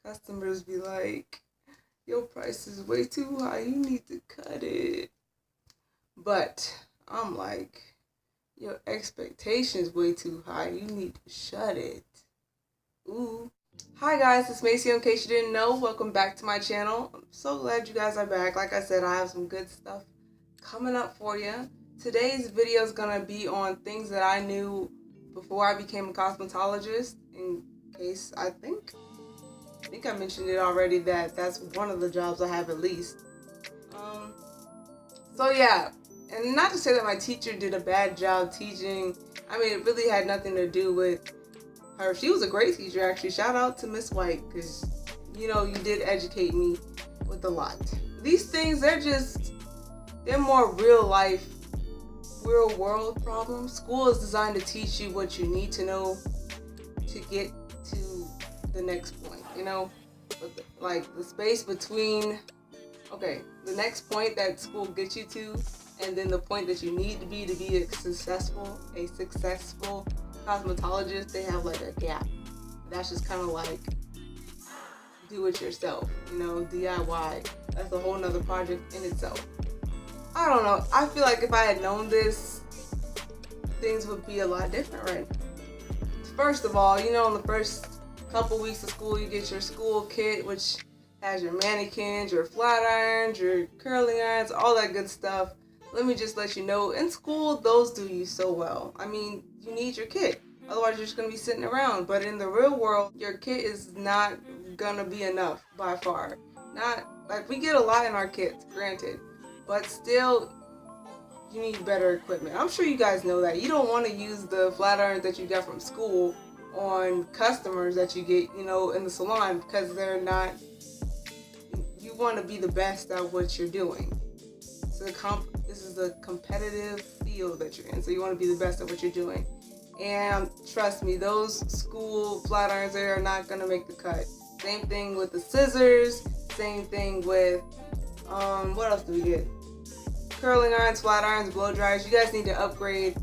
customers be like, your price is way too high, you need to cut it. But I'm like, your expectations way too high, you need to shut it. Ooh. Hi guys, it's MaySeeOhh. In case you didn't know, welcome back to my channel. I'm so glad you guys are back. Like I said, I have some good stuff coming up for you. Today's video is going to be on things that I knew before I became a cosmetologist. In case I think I mentioned it already that that's one of the jobs I have at least. So yeah, and not to say that my teacher did a bad job teaching. I mean, it really had nothing to do with her. She was a great teacher, actually. Shout out to Miss White, because, you know, you did educate me with a lot. These things, they're more real life, real world problems. School is designed to teach you what you need to know to get to the next point, you know? But like the space between, okay, the next point that school gets you to, and then the point that you need to be a successful cosmetologist, they have like a gap. That's just kind of like do it yourself, you know, DIY. That's a whole nother project in itself. I don't know. I feel like if I had known this, things would be a lot different, right? First of all, you know, in the first couple weeks of school, you get your school kit, which has your mannequins, your flat irons, your curling irons, all that good stuff. Let me just let you know, in school, those do you so well. I mean, you need your kit. Otherwise, you're just going to be sitting around. But in the real world, your kit is not going to be enough by far. Not, like, we get a lot in our kits, granted. But still, you need better equipment. I'm sure you guys know that. You don't want to use the flat irons that you got from school on customers that you get, you know, in the salon, because they're not, you want to be the best at what you're doing. This is a competitive field that you're in, so you want to be the best at what you're doing. And trust me, those school flat irons, they are not going to make the cut. Same thing with the scissors, same thing with, what else do we get? Curling irons, flat irons, blow dryers. You guys need to upgrade,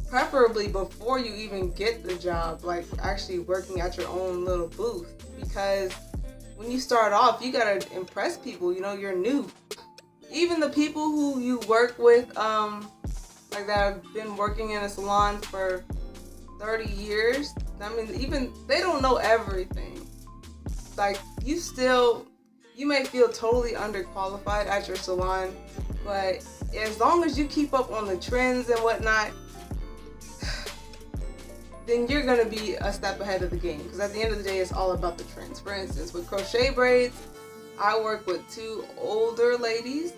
preferably before you even get the job, like actually working at your own little booth. Because when you start off, you gotta impress people, you know, you're new. Even the people who you work with, like that have been working in a salon for 30 years, I mean, even they don't know everything. Like, you may feel totally underqualified at your salon, but as long as you keep up on the trends and whatnot, then you're gonna be a step ahead of the game. Because at the end of the day, it's all about the trends. For instance, with crochet braids, I work with two older ladies.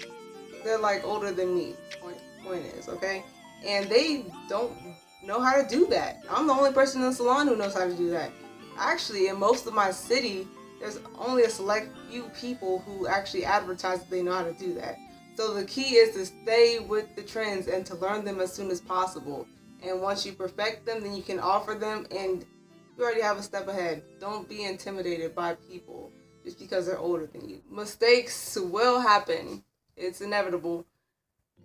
They're like older than me, point is, okay? And they don't know how to do that. I'm the only person in the salon who knows how to do that. Actually, in most of my city, there's only a select few people who actually advertise that they know how to do that. So the key is to stay with the trends and to learn them as soon as possible. And once you perfect them, then you can offer them, and you already have a step ahead. Don't be intimidated by people just because they're older than you. Mistakes will happen. It's inevitable.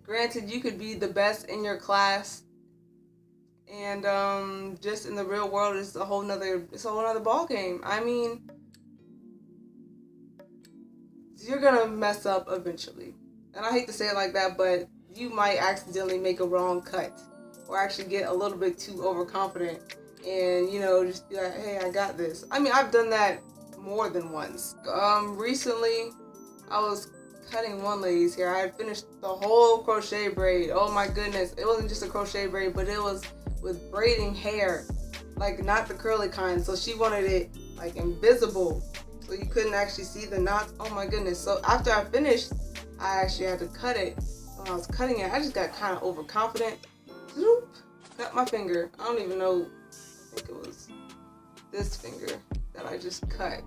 Granted, you could be the best in your class, and just in the real world, it's a whole nother ball game. I mean, you're gonna mess up eventually. And I hate to say it like that, but you might accidentally make a wrong cut, or actually get a little bit too overconfident and, you know, just be like, hey, I got this. I mean, I've done that more than once. Recently, I was cutting one lady's hair. I had finished the whole crochet braid. Oh my goodness. It wasn't just a crochet braid, but it was with braiding hair. Like, not the curly kind. So she wanted it, like, invisible, so you couldn't actually see the knots. Oh my goodness. So after I finished, I actually had to cut it. When I was cutting it, I just got kind of overconfident. Cut my finger. I don't even know. I think it was this finger that I just cut.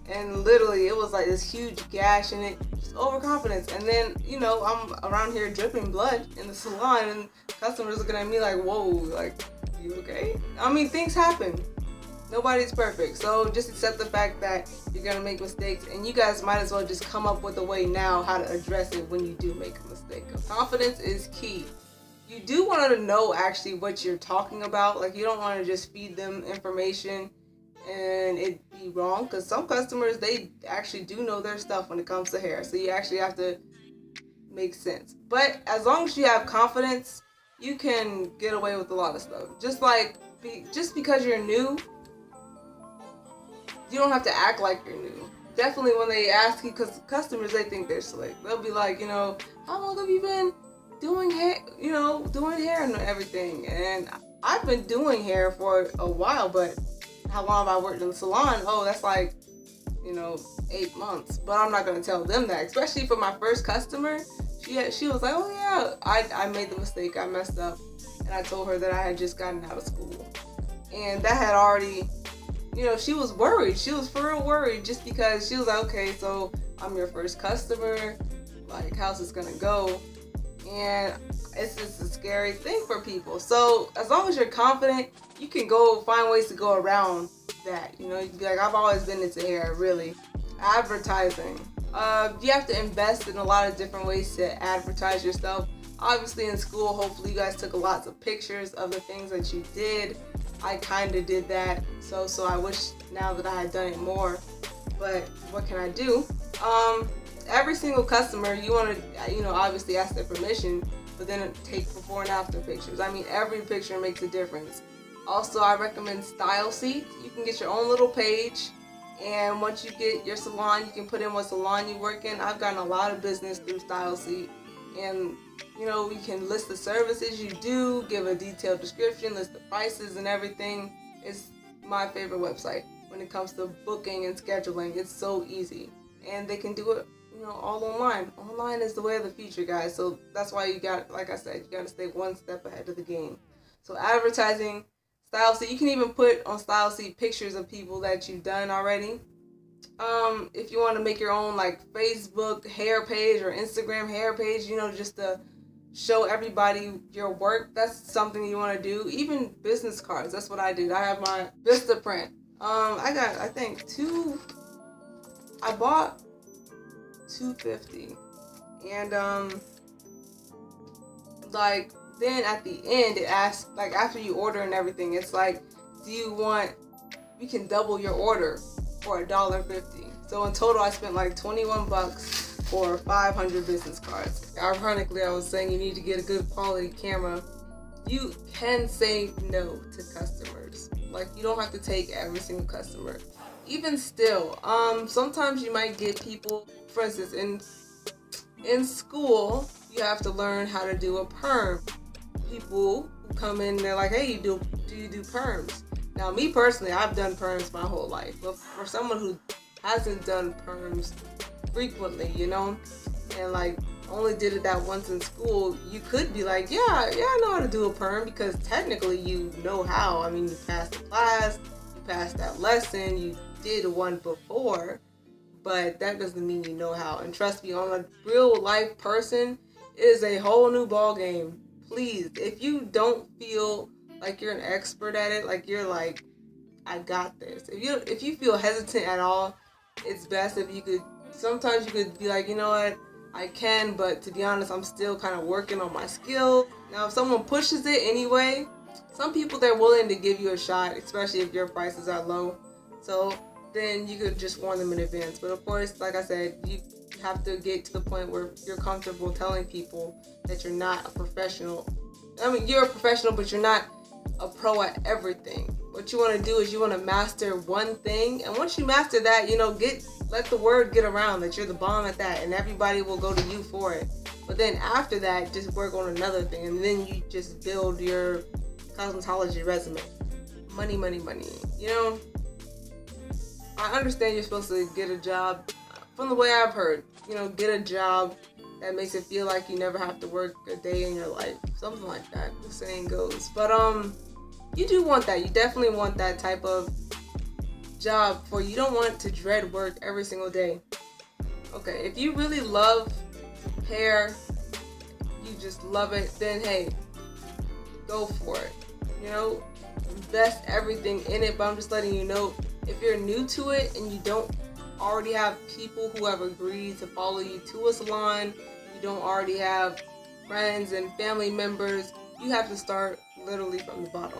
And literally, it was like this huge gash in it. Just overconfidence. And then, you know, I'm around here dripping blood in the salon, and customers looking at me like, whoa, like, you okay? I mean, things happen. Nobody's perfect. So just accept the fact that you're going to make mistakes, and you guys might as well just come up with a way now how to address it when you do make a mistake. Confidence is key. You do want to know actually what you're talking about. Like, you don't want to just feed them information and it be wrong, because some customers, they actually do know their stuff when it comes to hair, so you actually have to make sense. But as long as you have confidence, you can get away with a lot of stuff. Just like just because you're new, you don't have to act like you're new. Definitely when they ask you, because customers, they think they're slick. They'll be like, how long have you been doing hair, doing hair and everything? And I've been doing hair for a while, but how long have I worked in the salon? Oh, that's like, 8 months. But I'm not going to tell them that, especially for my first customer. She was like, oh yeah, I made the mistake, I messed up. And I told her that I had just gotten out of school. And that had already, she was worried. She was for real worried, just because she was like, okay, so I'm your first customer. Like, how's this gonna go? And it's just a scary thing for people. So as long as you're confident, you can find ways to go around that. You can be like, I've always been into hair, really. Advertising. You have to invest in a lot of different ways to advertise yourself. Obviously in school, hopefully you guys took lots of pictures of the things that you did. I kind of did that, so I wish now that I had done it more, but what can I do? Every single customer, you want to, obviously ask their permission, but then take before and after pictures. I mean, every picture makes a difference. Also, I recommend Style Seat. You can get your own little page, and once you get your salon, you can put in what salon you work in. I've gotten a lot of business through Style Seat, and you can list the services you do, give a detailed description, list the prices and everything. It's my favorite website when it comes to booking and scheduling. It's so easy, and they can do it, all online. Online is the way of the future, guys. So that's why like I said, you got to stay one step ahead of the game. So advertising, Style Seat. You can even put on Style Seat pictures of people that you've done already. If you want to make your own like Facebook hair page or Instagram hair page, just to show everybody your work, that's something you want to do. Even business cards, that's what I did. I have my Vista print. I got, I think I bought $250, and like then at the end it asks, like after you order and everything, it's like, you can double your order for $1.50. So in total I spent like $21 for 500 business cards. Ironically, I was saying you need to get a good quality camera. You can say no to customers. Like, you don't have to take every single customer. Even still, sometimes you might get people, for instance, in school, you have to learn how to do a perm. People who come in, they're like, hey, do you do perms? Now, me personally, I've done perms my whole life. But for someone who hasn't done perms frequently, and like only did it that once in school, you could be like, yeah, I know how to do a perm, because technically you know how. I mean, you passed the class, you passed that lesson, you did one before, but that doesn't mean you know how. And trust me, on a real life person, it is a whole new ball game. Please, if you don't feel like you're an expert at it, like you're like, I got this. If you feel hesitant at all, it's best if you could. Sometimes you could be like, you know what, I can, but to be honest, I'm still kind of working on my skill. Now, if someone pushes it anyway, some people, they're willing to give you a shot, especially if your prices are low. So then you could just warn them in advance. But of course, like I said, you have to get to the point where you're comfortable telling people that you're not a professional. I mean, you're a professional, but you're not a pro at everything. What you want to do is you want to master one thing, and once you master that, let the word get around that you're the bomb at that, and everybody will go to you for it. But then after that, just work on another thing, and then you just build your cosmetology resume. Money, money, money. I understand you're supposed to get a job. From the way I've heard, get a job that makes it feel like you never have to work a day in your life. Something like that, the saying goes. But you do want that. You definitely want that type of job, for you don't want to dread work every single day. Okay, if you really love hair, you just love it, then hey, go for it. Invest everything in it. But I'm just letting you know, if you're new to it and you don't already have people who have agreed to follow you to a salon, you don't already have friends and family members, you have to start literally from the bottom.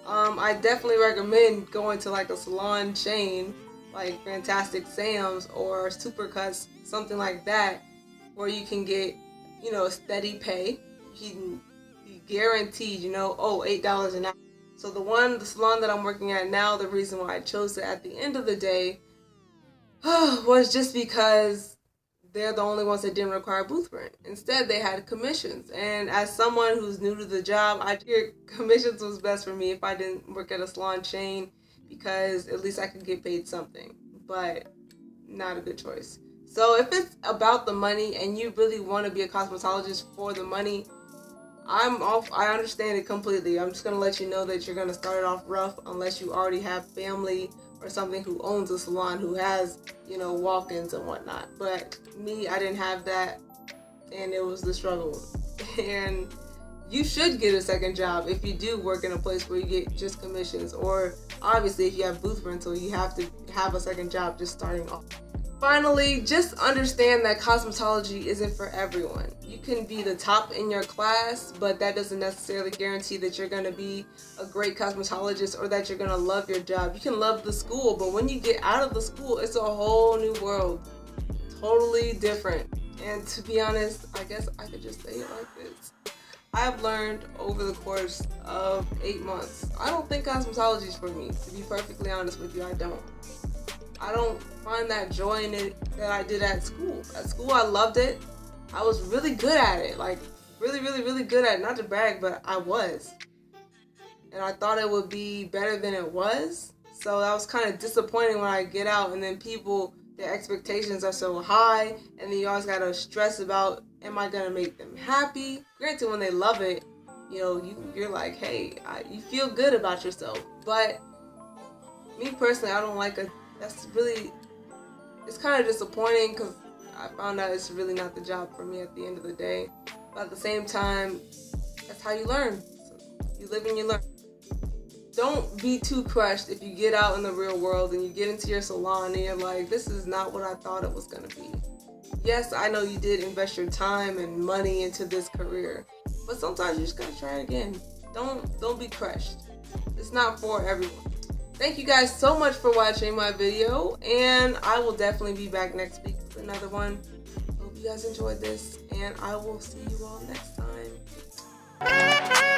I definitely recommend going to like a salon chain like Fantastic Sam's or Supercuts, something like that, where you can get, you know, a steady pay. You can be guaranteed, you know, oh, $8 an hour. So the salon that I'm working at now, the reason why I chose it at the end of the day was just because they're the only ones that didn't require booth rent. Instead, they had commissions. And as someone who's new to the job, I figured commissions was best for me if I didn't work at a salon chain, because at least I could get paid something. But not a good choice. So if it's about the money and you really want to be a cosmetologist for the money, I understand it completely. I'm just going to let you know that you're going to start it off rough unless you already have family or something who owns a salon, who has, you know, walk-ins and whatnot. But me, I didn't have that, and it was the struggle. And you should get a second job if you do work in a place where you get just commissions, or obviously if you have booth rental, you have to have a second job just starting off. Finally, just understand that cosmetology isn't for everyone. You can be the top in your class, but that doesn't necessarily guarantee that you're going to be a great cosmetologist or that you're going to love your job. You can love the school, but when you get out of the school, it's a whole new world. Totally different. And to be honest, I guess I could just say it like this. I've learned over the course of 8 months, I don't think cosmetology is for me. To be perfectly honest with you, I don't. I don't find that joy in it that I did at school. At school, I loved it. I was really good at it. Like, really, really, really good at it. Not to brag, but I was. And I thought it would be better than it was. So that was kind of disappointing when I get out and then people, their expectations are so high. And then you always got to stress about, am I going to make them happy? Granted, when they love it, you know, you're like, hey, you feel good about yourself. But me personally, I don't like it's kind of disappointing because I found out it's really not the job for me at the end of the day. But at the same time, that's how you learn. So you live and you learn. Don't be too crushed if you get out in the real world and you get into your salon and you're like, this is not what I thought it was going to be. Yes, I know you did invest your time and money into this career, but sometimes you just gotta try it again. Don't be crushed. It's not for everyone. Thank you guys so much for watching my video, and I will definitely be back next week with another one. Hope you guys enjoyed this, and I will see you all next time.